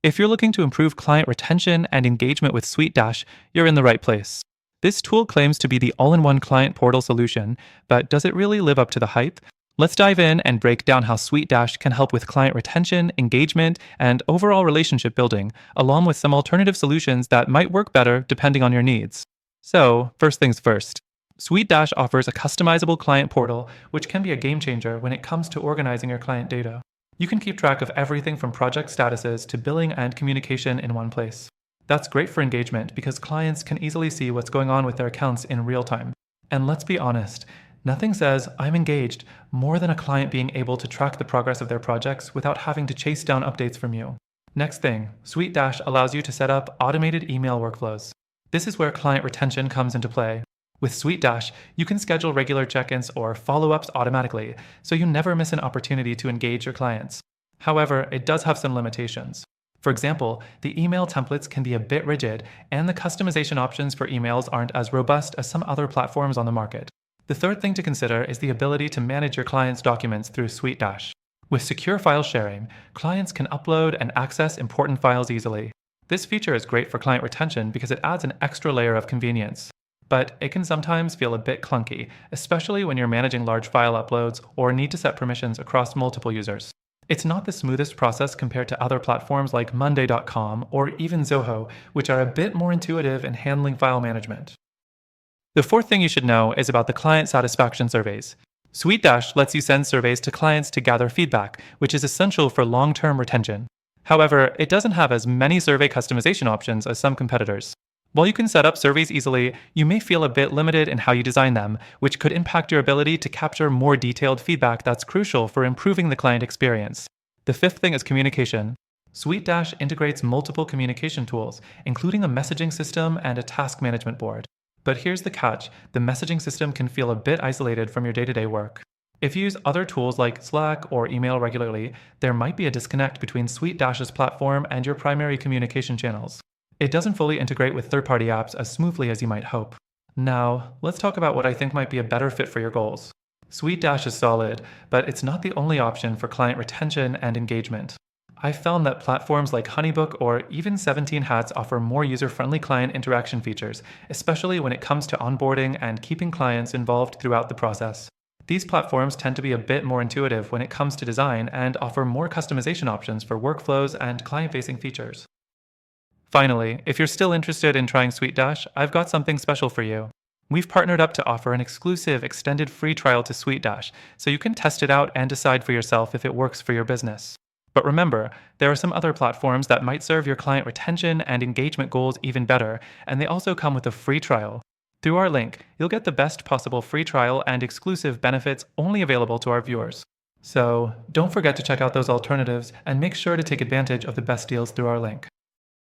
If you're looking to improve client retention and engagement with SuiteDash, you're in the right place. This tool claims to be the all-in-one client portal solution, but does it really live up to the hype? Let's dive in and break down how SuiteDash can help with client retention, engagement, and overall relationship building, along with some alternative solutions that might work better depending on your needs. So, first things first. SuiteDash offers a customizable client portal, which can be a game changer when it comes to organizing your client data. You can keep track of everything from project statuses to billing and communication in one place. That's great for engagement because clients can easily see what's going on with their accounts in real time. And let's be honest, nothing says I'm engaged more than a client being able to track the progress of their projects without having to chase down updates from you. Next thing, SuiteDash allows you to set up automated email workflows. This is where client retention comes into play. With SuiteDash, you can schedule regular check-ins or follow-ups automatically, so you never miss an opportunity to engage your clients. However, it does have some limitations. For example, the email templates can be a bit rigid, and the customization options for emails aren't as robust as some other platforms on the market. The third thing to consider is the ability to manage your clients' documents through SuiteDash. With secure file sharing, clients can upload and access important files easily. This feature is great for client retention because it adds an extra layer of convenience. But it can sometimes feel a bit clunky, especially when you're managing large file uploads or need to set permissions across multiple users. It's not the smoothest process compared to other platforms like Monday.com or even Zoho, which are a bit more intuitive in handling file management. The fourth thing you should know is about the client satisfaction surveys. SuiteDash lets you send surveys to clients to gather feedback, which is essential for long-term retention. However, it doesn't have as many survey customization options as some competitors. While you can set up surveys easily, you may feel a bit limited in how you design them, which could impact your ability to capture more detailed feedback that's crucial for improving the client experience. The fifth thing is communication. SuiteDash integrates multiple communication tools, including a messaging system and a task management board. But here's the catch, the messaging system can feel a bit isolated from your day-to-day work. If you use other tools like Slack or email regularly, there might be a disconnect between SuiteDash's platform and your primary communication channels. It doesn't fully integrate with third-party apps as smoothly as you might hope. Now, let's talk about what I think might be a better fit for your goals. SuiteDash is solid, but it's not the only option for client retention and engagement. I've found that platforms like Honeybook or even 17 Hats offer more user-friendly client interaction features, especially when it comes to onboarding and keeping clients involved throughout the process. These platforms tend to be a bit more intuitive when it comes to design and offer more customization options for workflows and client-facing features. Finally, if you're still interested in trying SuiteDash, I've got something special for you. We've partnered up to offer an exclusive extended free trial to SuiteDash, so you can test it out and decide for yourself if it works for your business. But remember, there are some other platforms that might serve your client retention and engagement goals even better, and they also come with a free trial. Through our link, you'll get the best possible free trial and exclusive benefits only available to our viewers. So don't forget to check out those alternatives and make sure to take advantage of the best deals through our link.